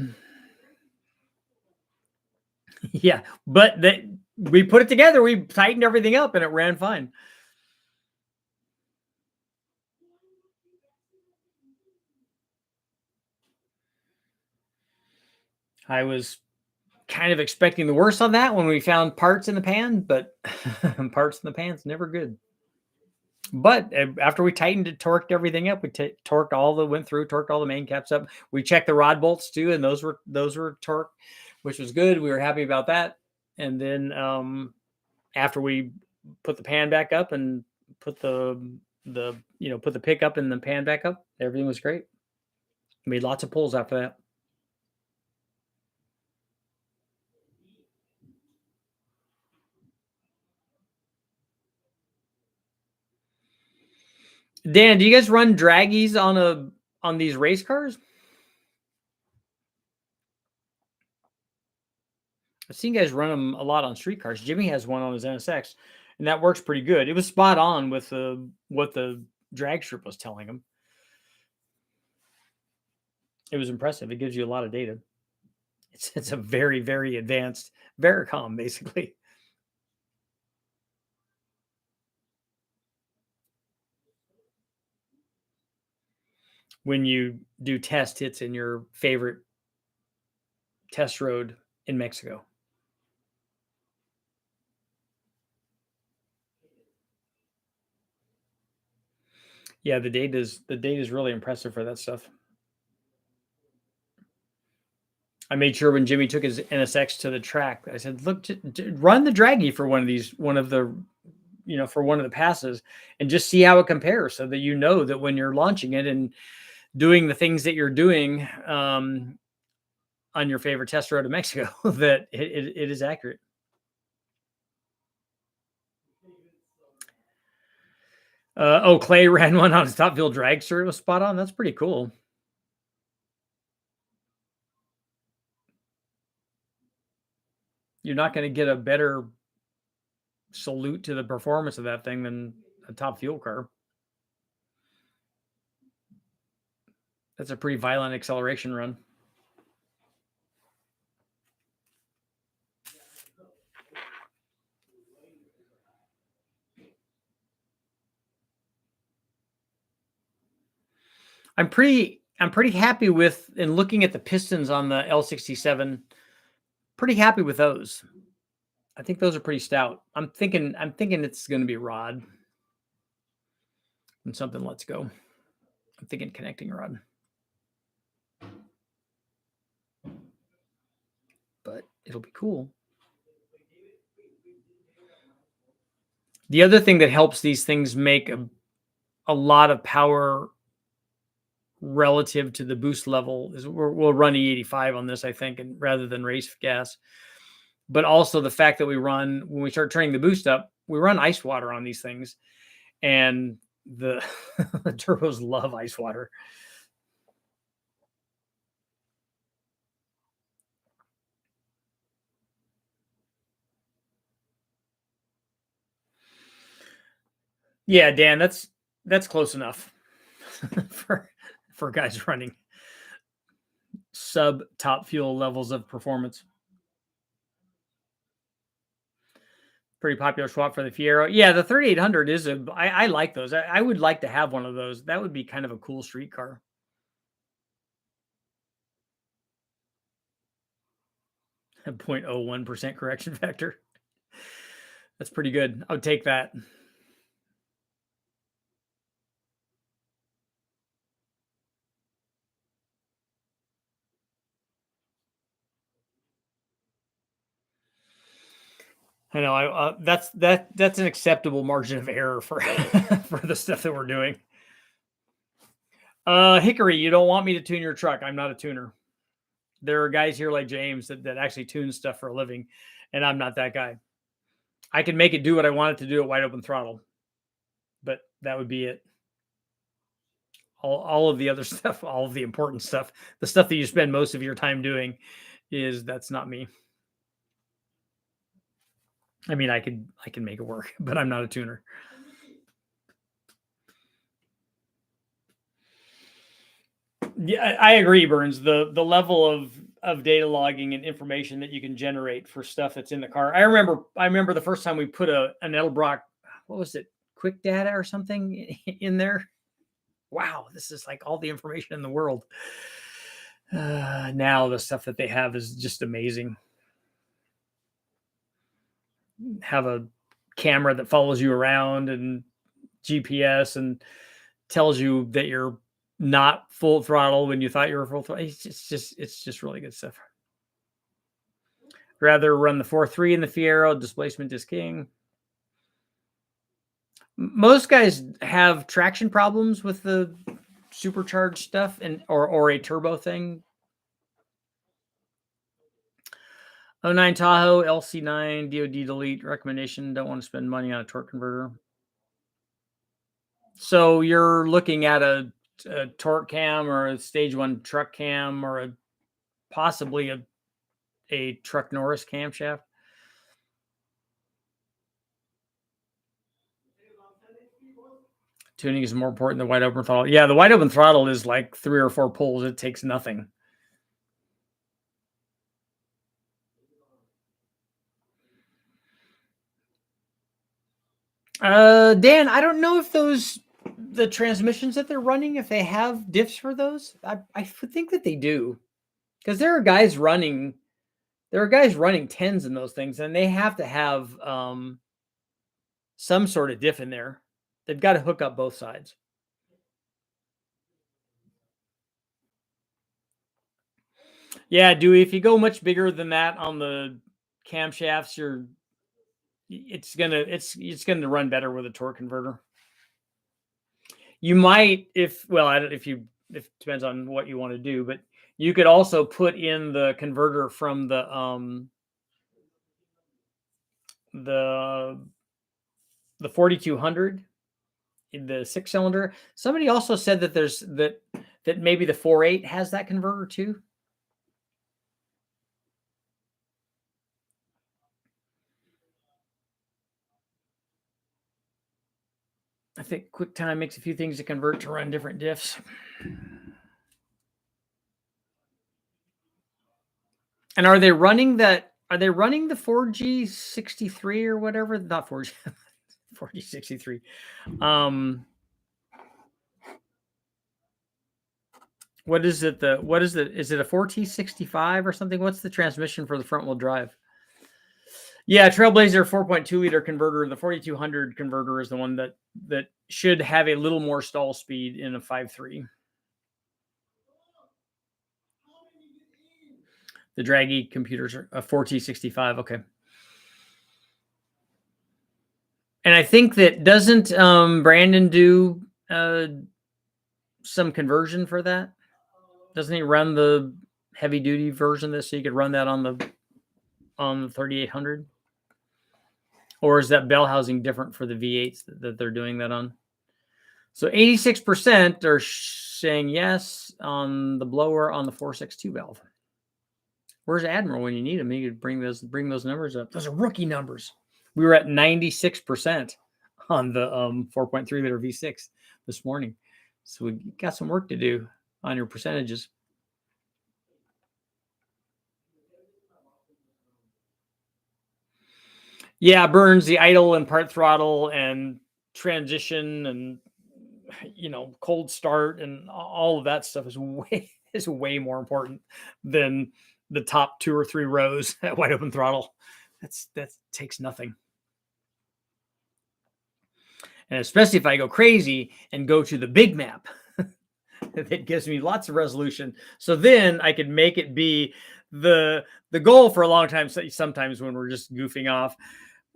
Yeah, but we put it together. We tightened everything up, and it ran fine. I was kind of expecting the worst on that when we found parts in the pan, but parts in the pan's never good. But after we tightened it, torqued everything up, we torqued all the main caps up. We checked the rod bolts too, and those were torqued, which was good. We were happy about that. And then after we put the pan back up and put the pickup in the pan back up, everything was great. Made lots of pulls after that. Dan, do you guys run draggies on these race cars? I've seen guys run them a lot on street cars. Jimmy has one on his NSX, and that works pretty good. It was spot on with what the drag strip was telling him. It was impressive. It gives you a lot of data. It's a very, very advanced Vericom, basically. When you do test hits in your favorite test road in Mexico. Yeah, the data is really impressive for that stuff. I made sure when Jimmy took his NSX to the track, I said, "Look, run the draggy for one of the passes, and just see how it compares, so that you know that when you're launching it and doing the things that you're doing on your favorite test road in Mexico, that it is accurate." Clay ran one on his top fuel dragster. It was spot on. That's pretty cool. you're not going to get a better salute to the performance of that thing than a top fuel car. That's a pretty violent acceleration run. I'm pretty happy with, in looking at the pistons on the L67, pretty happy with those. I think those are pretty stout. I'm thinking it's going to be rod and something lets go. I'm thinking connecting rod. But it'll be cool. The other thing that helps these things make a lot of power relative to the boost level is we'll run E85 on this, I think, and rather than race gas. But also the fact that when we start turning the boost up, we run ice water on these things, and the the turbos love ice water. Yeah, Dan, that's close enough for guys running sub top fuel levels of performance. Pretty popular swap for the Fiero. Yeah, the 3800 is I like those. I would like to have one of those. That would be kind of a cool street car. 0.01% correction factor. That's pretty good. I would take that. I know. That's an acceptable margin of error for for the stuff that we're doing. Hickory, you don't want me to tune your truck. I'm not a tuner. There are guys here like James that actually tune stuff for a living, and I'm not that guy. I can make it do what I want it to do at wide open throttle, but that would be it. All of the other stuff, all of the important stuff, the stuff that you spend most of your time doing, that's not me. I mean, I can make it work, but I'm not a tuner. Yeah, I agree, Burns. The level of data logging and information that you can generate for stuff that's in the car. I remember the first time we put an Edelbrock, what was it, quick data or something in there. Wow, this is like all the information in the world. Now the stuff that they have is just amazing. Have a camera that follows you around and GPS and tells you that you're not full throttle when you thought you were full throttle. It's just really good stuff. Rather run the 4.3 in the Fiero. Displacement is king. Most guys have traction problems with the supercharged stuff or a turbo thing. 09 Tahoe, LC9, DOD delete recommendation. Don't want to spend money on a torque converter. So you're looking at a torque cam or a stage 1 truck cam or possibly a truck Norris camshaft. Tuning is more important than wide open throttle. Yeah, the wide open throttle is like 3 or 4 pulls. It takes nothing. Dan, I don't know if the transmissions that they're running, if they have diffs for those. I think that they do, because there are guys running 10s in those things, and they have to have some sort of diff in there. They've got to hook up both sides. Yeah, Dewey, if you go much bigger than that on the camshafts, it's gonna run better with a torque converter. You might, if it depends on what you want to do, but you could also put in the converter from the 4200 in the 6-cylinder. Somebody also said that that maybe the 4.8 has that converter too. think QuickTime makes a few things to convert to run different diffs. And are they running that? Are they running the 4G63 or whatever? Not 4G, 4G63. What is it? What is it? Is it a 4T65 or something? What's the transmission for the front wheel drive? Yeah, Trailblazer 4.2 liter converter. The 4200 converter is the one that should have a little more stall speed in a 5.3. The draggy computers are a 4T65. Okay. And I think that doesn't Brandon do some conversion for that? Doesn't he run the heavy duty version of this so you could run that on the 3800? Or is that bell housing different for the V8s that they're doing that on? So 86% are saying yes on the blower on the 462 valve. Where's Admiral when you need him? He could bring those numbers up. Those are rookie numbers. We were at 96% on the 4.3 liter V6 this morning. So we got some work to do on your percentages. Yeah, Burns, the idle and part throttle and transition and cold start and all of that stuff is way more important than the top 2 or 3 rows at wide open throttle. That takes nothing. And especially if I go crazy and go to the big map, that gives me lots of resolution. So then I could make it be the goal for a long time. Sometimes when we're just goofing off,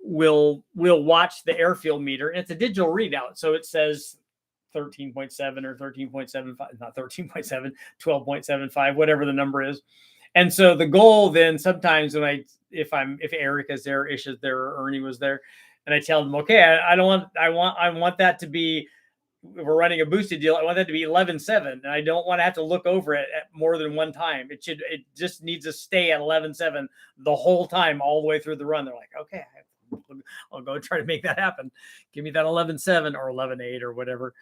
we'll watch the airfield meter. And it's a digital readout. So it says 13.7 or 13.75, not 13.7, 12.75, whatever the number is. And so the goal then sometimes when if Eric is there, Ish is there, or Ernie was there, and I tell them, okay, I want that to be, we're running a boosted deal. I want that to be 11.7, and I don't want to have to look over it at more than one time. It just needs to stay at 11.7 the whole time, all the way through the run. They're like, okay, I'll go try to make that happen. Give me that 11.7 or 11.8 or whatever.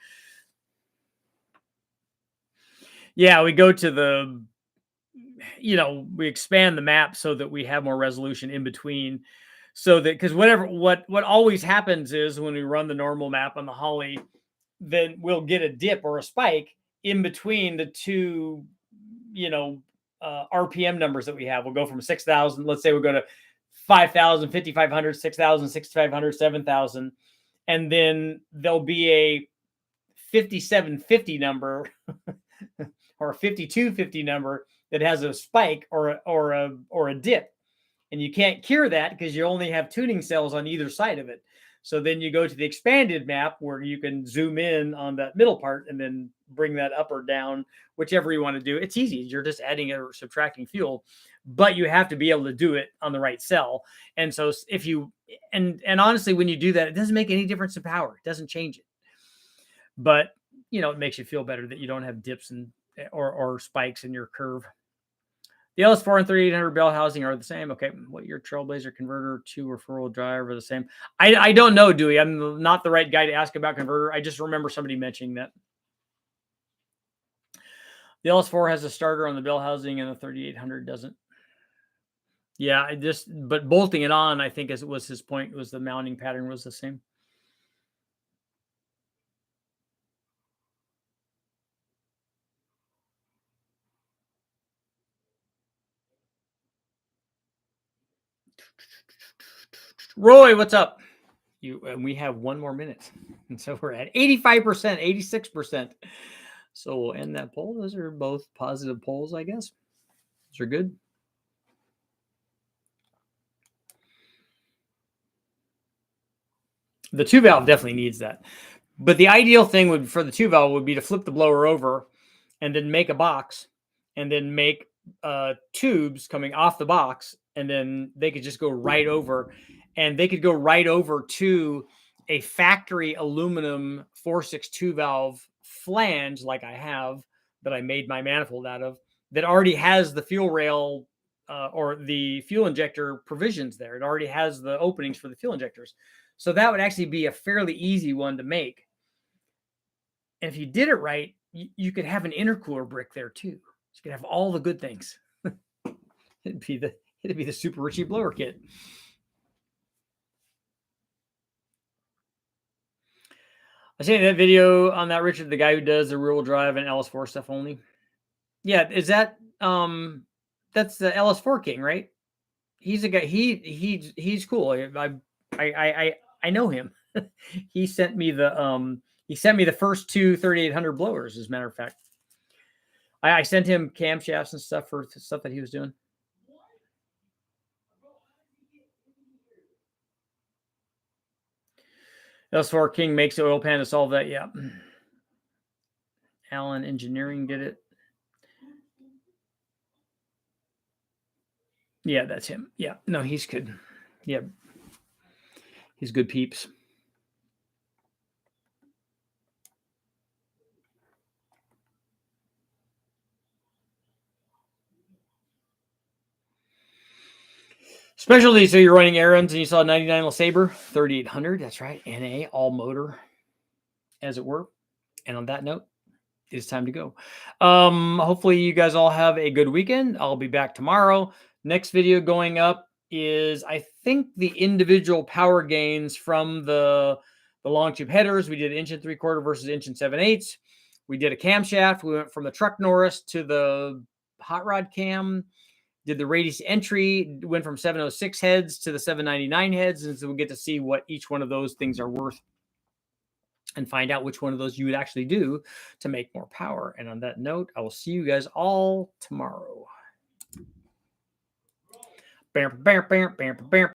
Yeah, we go to we expand the map so that we have more resolution in between. So that, because what always happens is when we run the normal map on the Holly, then we'll get a dip or a spike in between the two, RPM numbers that we have. We'll go from 6,000. Let's say we'll go to 5,000, 5,500, 6,000, 6,500, 7,000. And then there'll be a 5750 number or a 5250 number that has a spike or a dip. And you can't cure that because you only have tuning cells on either side of it. So then you go to the expanded map where you can zoom in on that middle part and then bring that up or down, whichever you want to do. It's easy. You're just adding or subtracting fuel, but you have to be able to do it on the right cell. And so if you, and honestly, when you do that, it doesn't make any difference in power. It doesn't change it. But, it makes you feel better that you don't have dips or spikes in your curve. The LS4 and 3800 bell housing are the same. Okay, what your Trailblazer converter 2 or 4-wheel drive are the same? I don't know, Dewey. I'm not the right guy to ask about converter. I just remember somebody mentioning that. The LS4 has a starter on the bell housing and the 3800 doesn't. Yeah, but bolting it on, I think, as it was his point, was the mounting pattern was the same. Roy, what's up? And we have one more minute. And so we're at 85%, 86%. So we'll end that poll. Those are both positive polls, I guess. Those are good. The 2-valve definitely needs that. But the ideal thing for the 2-valve would be to flip the blower over and then make a box and then make tubes coming off the box. And then they could just go right over, and they could go right over to a factory aluminum 462 valve flange like I have that I made my manifold out of, that already has the fuel rail or the fuel injector provisions there. It already has the openings for the fuel injectors. So that would actually be a fairly easy one to make. And if you did it right, you could have an intercooler brick there too. So you could have all the good things. it'd be the Super Richie blower kit. I seen that video on that Richard, the guy who does the rear-wheel drive and LS4 stuff only. Yeah, is that that's the LS4 King, right? He's a guy. He's cool. I know him. he sent me the first two 3800 blowers. As a matter of fact, I sent him camshafts and stuff for stuff that he was doing. LS4 King makes the oil pan to solve that. Yeah. Allen Engineering did it. Yeah, that's him. Yeah. No, he's good. Yeah. He's good peeps. Specialty, so you're running errands and you saw 99 LeSabre, 3800. That's right. NA, all motor, as it were. And on that note, it's time to go. Hopefully you guys all have a good weekend. I'll be back tomorrow. Next video going up is, I think, the individual power gains from the long tube headers. We did 1 3/4 versus 1 7/8. We did a camshaft. We went from the truck Norris to the hot rod cam. Did the radius entry, went from 706 heads to the 799 heads. And so we'll get to see what each one of those things are worth and find out which one of those you would actually do to make more power. And on that note, I will see you guys all tomorrow. Bam, bam, bam, bam, bam.